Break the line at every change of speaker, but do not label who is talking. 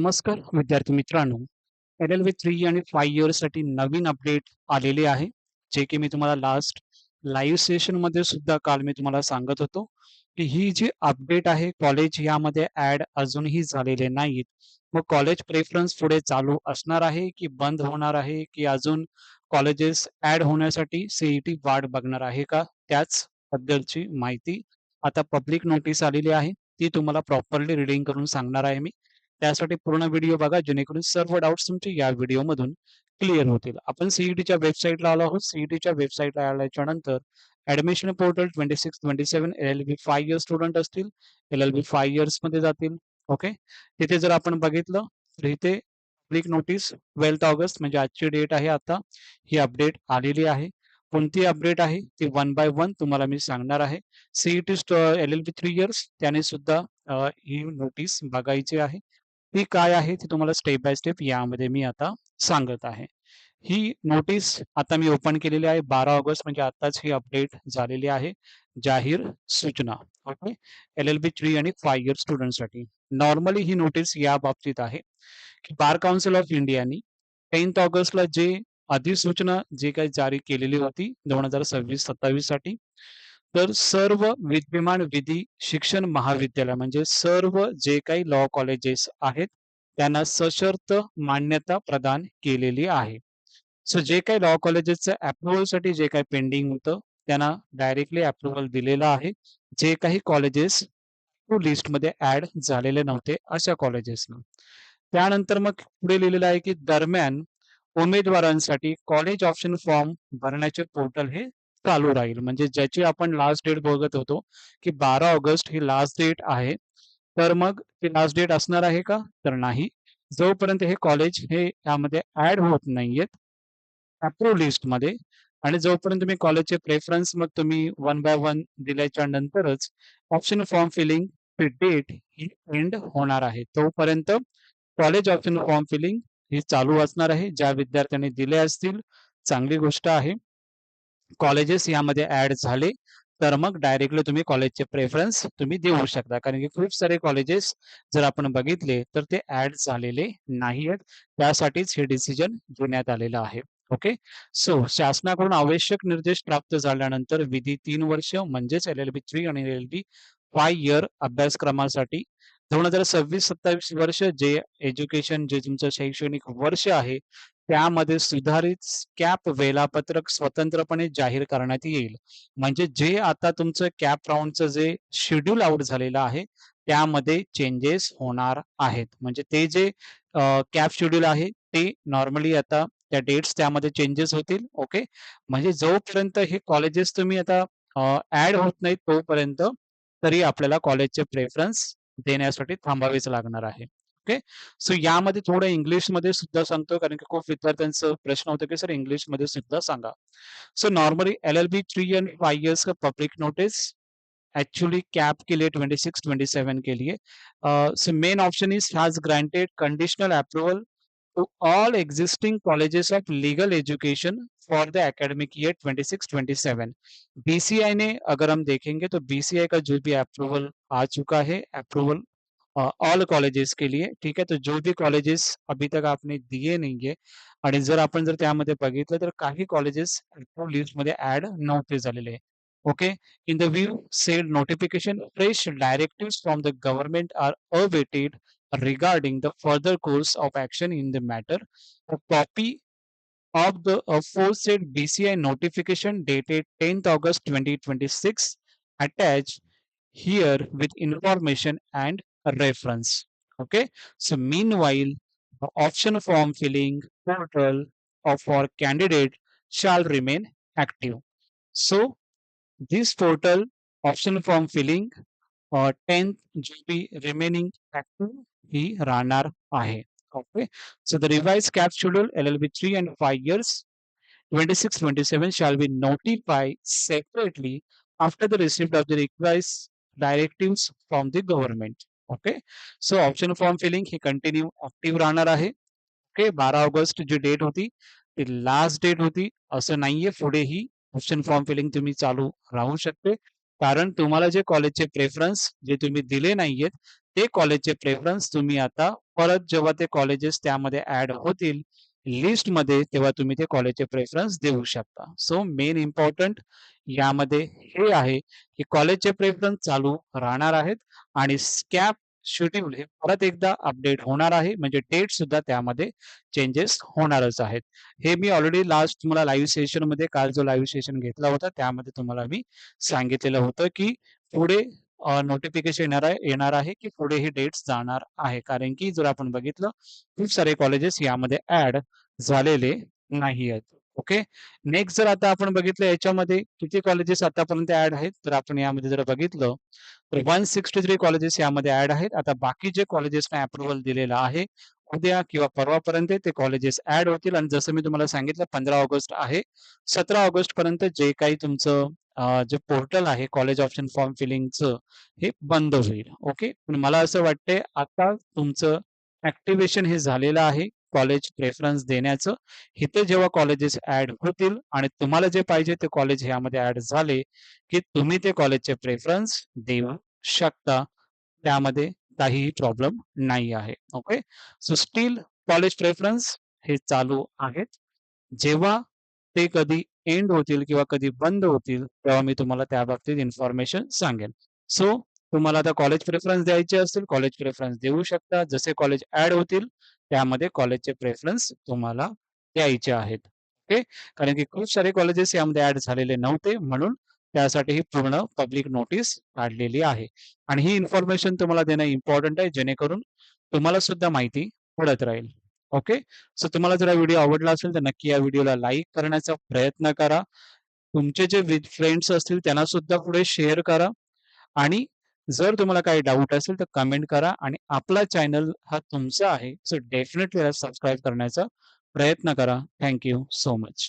नमस्कार विद्यार्थी मित्रांनो, LLB 3 आणि 5 इयर्ससाठी नवीन अपडेट आलेले आहे. जे की मी तुम्हाला लास्ट लाईव्ह सेशनमध्ये सुद्धा काल मी तुम्हाला सांगत होतो, की ही जी अपडेट आहे कॉलेज यामध्ये ॲड अजूनही झालेले नाहीत. मग कॉलेज प्रेफरन्स पुढे चालू असणार आहे, की बंद होणार आहे, की अजून कॉलेजेस ॲड होण्यासाठी CET वाट बघणार आहे का? त्याच बद्दलची माहिती आता पब्लिक नोटीस आलेली आहे. ती तुम्हाला प्रॉपरली रीडिंग करून सांगणार आहे मी. त्यासाठी पूर्ण व्हिडिओ बघा जेणेकरून सर्व डाउट्स तुमचे या व्हिडिओमधून क्लिअर होतील. आपण सीईटीच्या वेबसाईटला आलो आहोत. सीईटीच्या वेबसाईटला आल्याच्या नंतर admission portal 26-27 LLB 5 years student असतील, LLB 5 इयर्समध्ये जातील. ओके. तिथे जर आपण बघितलं तर इथे पब्लिक नोटीस 12 ऑगस्ट म्हणजे आजची डेट आहे आता. ही अपडेट आलेली आहे. कोणती अपडेट आहे ती वन बाय वन तुम्हाला मी सांगणार आहे. सीईटी LLB 3 इयर्स त्याने सुद्धा ही नोटीस बघायची आहे. ती काय आहे ती तुम्हाला स्टेप बाय स्टेप यामध्ये मी आता सांगत आहे. ही नोटीस आता मी ओपन केलेली आहे 12 ऑगस्ट म्हणजे आताच ही अपडेट झालेली आहे. जाहीर सूचना. ओके. LLB 3 आणि 5 इयर स्टुडंटसाठी. नॉर्मली ही नोटीस या बाबतीत आहे, की बार काउन्सिल ऑफ इंडियानी 10 ऑगस्टला जे अधिसूचना जे काही जारी केलेली होती 2026-27 साठी. तर सर्व विद्यमान विधी शिक्षण महाविद्यालय म्हणजे सर्व जे काही लॉ कॉलेजेस आहेत, त्यांना सशर्त मान्यता प्रदान केलेली आहे. सो जे काही लॉ कॉलेजेसचं अप्रूव्हलसाठी जे काही पेंडिंग होतं, त्यांना डायरेक्टली अप्रूव्हल दिलेलं आहे. जे काही कॉलेजेस लिस्टमध्ये ॲड झालेले नव्हते, अशा कॉलेजेसना. त्यानंतर मग पुढे लिहिलेलं आहे, की दरम्यान उमेदवारांसाठी कॉलेज ऑप्शन फॉर्म भरण्याचे पोर्टल हे चालू राहील. म्हणजे ज्याची आपण लास्ट डेट बघत होतो, की 12 ऑगस्ट ही लास्ट डेट आहे. तर मग ती लास्ट डेट असणार आहे का? तर नाही. जोपर्यंत हे कॉलेज हे यामध्ये ॲड होत नाहीयेत, अप्रूव्ह लिस्टमध्ये आणि जोपर्यंत तुम्ही कॉलेजचे प्रेफरन्स मग तुम्ही वन बाय वन दिल्याच्या नंतरच ऑप्शन फॉर्म फिलिंग ची डेट ही एंड होणार आहे. तोपर्यंत कॉलेज ऑप्शन फॉर्म फिलिंग ही चालू असणार आहे. ज्या विद्यार्थ्यांनी दिले असतील, चांगली गोष्ट आहे. कॉलेजेस यामध्ये ॲड झाले, तर मग डायरेक्टली तुम्ही कॉलेजचे प्रेफरन्स तुम्ही देऊ शकता. कारण की खूप सारे कॉलेजेस जर आपण बघितले, तर ते ॲड झालेले नाहीयेत. त्यासाठीच हे डिसिजन घेण्यात आलेलं आहे. ओके. सो शासनाकडून आवश्यक निर्देश प्राप्त झाल्यानंतर विधी 3 वर्ष म्हणजेच LLB 3 आणि LLB 5 इयर अभ्यासक्रमासाठी 2026-27 वर्ष जे एज्युकेशन जे तुमचं शैक्षणिक वर्ष आहे, त्यामध्ये सुधारित कॅप वेळापत्रक स्वतंत्रपणे जाहीर करण्यात येईल. म्हणजे जे आता तुमचं कॅप राउंडचं जे शेड्यूल आउट झालेलं आहे, त्यामध्ये चेंजेस होणार आहेत. म्हणजे ते जे कॅप शेड्यूल आहे, ते नॉर्मली आता त्या डेट्स त्यामध्ये चेंजेस होतील. ओके. म्हणजे जोपर्यंत हे कॉलेजेस तुम्ही आता ॲड होत नाहीत तोपर्यंत तरी आपल्याला कॉलेजचे प्रेफरन्स देण्यासाठी थांबावेच लागणार आहे. ओके. सो यामध्ये थोडं इंग्लिशमध्ये सुद्धा सांगतो कारण की खूप विद्यार्थ्यांचा प्रश्न होता की सर इंग्लिशमध्ये सुद्धा सांगा. So normally LLB 3 end 5 years का पब्लिक नोटिस एक्चुअली कैप के लिए 26-27 के लिए so main option is has granted conditional approval to all existing colleges of legal education for the academic year 26-27. BCI ने अगर हम देखेंगे तो BCI का जो भी अप्रूवल आ चुका है अप्रूवल ऑल कॉलेजेस के लिए ठीक है. तो जो भी कॉलेजेस अभी तक आपने दिए नाहीये आणि जर आपण जर त्यामध्ये बघितलं तर काही कॉलेजेस अप्रूव्ह लिस्टमध्ये ॲड नव्हते झालेले. Okay. In the view said notification, fresh directives from the government are awaited regarding the further course of action in the matter. A copy of the aforesaid BCI notification dated 10th August 2026 attached here with information and a reference. Okay. So meanwhile, the option form filling portal for candidate shall remain active. So this portal option form filling 10th GB remaining active ही राहणार आहे. Okay. So the revised cap schedule LLB 3 and 5 years 26-27 shall be notified separately after the receipt of the revised directives from the government. Okay. So option form filling he continue active राहणार आहे. Okay. 12 August जी date होती ती last date होती असं नाहीये. पुढेही option form feeling तुम्ही चालू राहू शकते. कारण तुम्हाला जे कॉलेजचे प्रेफरन्स जे तुम्ही दिले नाहीयेत, ते कॉलेजचे प्रेफरन्स तुम्ही आता परत जेव्हा ते कॉलेजेस त्यामध्ये ॲड होतील लिस्टमध्ये, तेव्हा तुम्ही ते कॉलेजचे प्रेफरन्स देऊ शकता. सो मेन इम्पोर्टंट यामध्ये हे आहे, की कॉलेजचे प्रेफरन्स चालू राहणार आहेत आणि स्कॅप शेड्यूल हे परत एकदा अपडेट होणार आहे. म्हणजे डेट सुद्धा त्यामध्ये चेंजेस होणारच आहेत. हे मी ऑलरेडी लास्ट तुम्हाला लाईव्ह सेशनमध्ये काल जो लाईव्ह सेशन घेतला होता, त्यामध्ये तुम्हाला मी सांगितलेलं होतं, की पुढे नोटिफिकेशन येणार आहे, की पुढे ही डेट्स जाणार आहे. कारण की जर आपण बघितलं, खूप सारे कॉलेजेस यामध्ये ॲड झालेले नाही आहेत. ओके. नेक्स्ट जर आता आपण बघितलं याच्यामध्ये किती कॉलेजेस आतापर्यंत ॲड आहेत, तर आपण यामध्ये जर बघितलं, तर 163 कॉलेजेस यामध्ये ॲड आहेत. आता बाकी जे कॉलेजेसना अप्रूव्हल दिलेलं आहे, उद्या किंवा परवापर्यंत ते कॉलेजेस ॲड होतील आणि जसं मी तुम्हाला सांगितलं 15 ऑगस्ट आहे. 17 ऑगस्ट पर्यंत जे काही तुमचं जे पोर्टल आहे कॉलेज ऑप्शन फॉर्म फिलिंगचं हे बंद होईल. ओके. पण मला असं वाटतंय आता तुमचं ॲक्टिव्हेशन हे झालेलं आहे कॉलेज प्रेफरन्स देण्याचं. इथे जेव्हा कॉलेजेस ॲड होतील आणि तुम्हाला जे पाहिजे ते कॉलेज ह्यामध्ये ॲड झाले, की तुम्ही ते कॉलेजचे प्रेफरन्स देऊ शकता. त्यामध्ये काहीही प्रॉब्लेम नाही आहे. Okay. So still college preference हे चालू आहेत. जेव्हा ते कधी एंड होतील किंवा कधी बंद होतील, तेव्हा मी तुम्हाला त्याबाबतीत इन्फॉर्मेशन सांगेन. सो तुम्हाला आता कॉलेज प्रेफरन्स द्यायचे असतील, कॉलेज प्रेफरन्स देऊ शकता. जसे कॉलेज ॲड होतील, त्यामध्ये कॉलेजचे प्रेफरन्स तुम्हाला द्यायचे आहेत. ओके. कारण की खूप सारे कॉलेजेस यामध्ये ॲड झालेले नव्हते, म्हणून त्यासाठी ही पूर्ण पब्लिक नोटीस काढलेली आहे. आणि ही इन्फॉर्मेशन तुम्हाला देणं इम्पोर्टंट आहे, जेणेकरून तुम्हाला सुद्धा माहिती पडत राहील. ओके. सो तुम्हाला जर हा व्हिडिओ आवडला असेल, तर नक्की या व्हिडिओला लाईक करण्याचा प्रयत्न करा. तुमचे जे फ्रेंड्स असतील त्यांना सुद्धा पुढे शेअर करा आणि जर तुम्हाला काही डाऊट असेल तर कमेंट करा आणि आपला चॅनल हा तुमचा आहे. सो डेफिनेटली सबस्क्राईब करण्याचा प्रयत्न करा. Thank so much.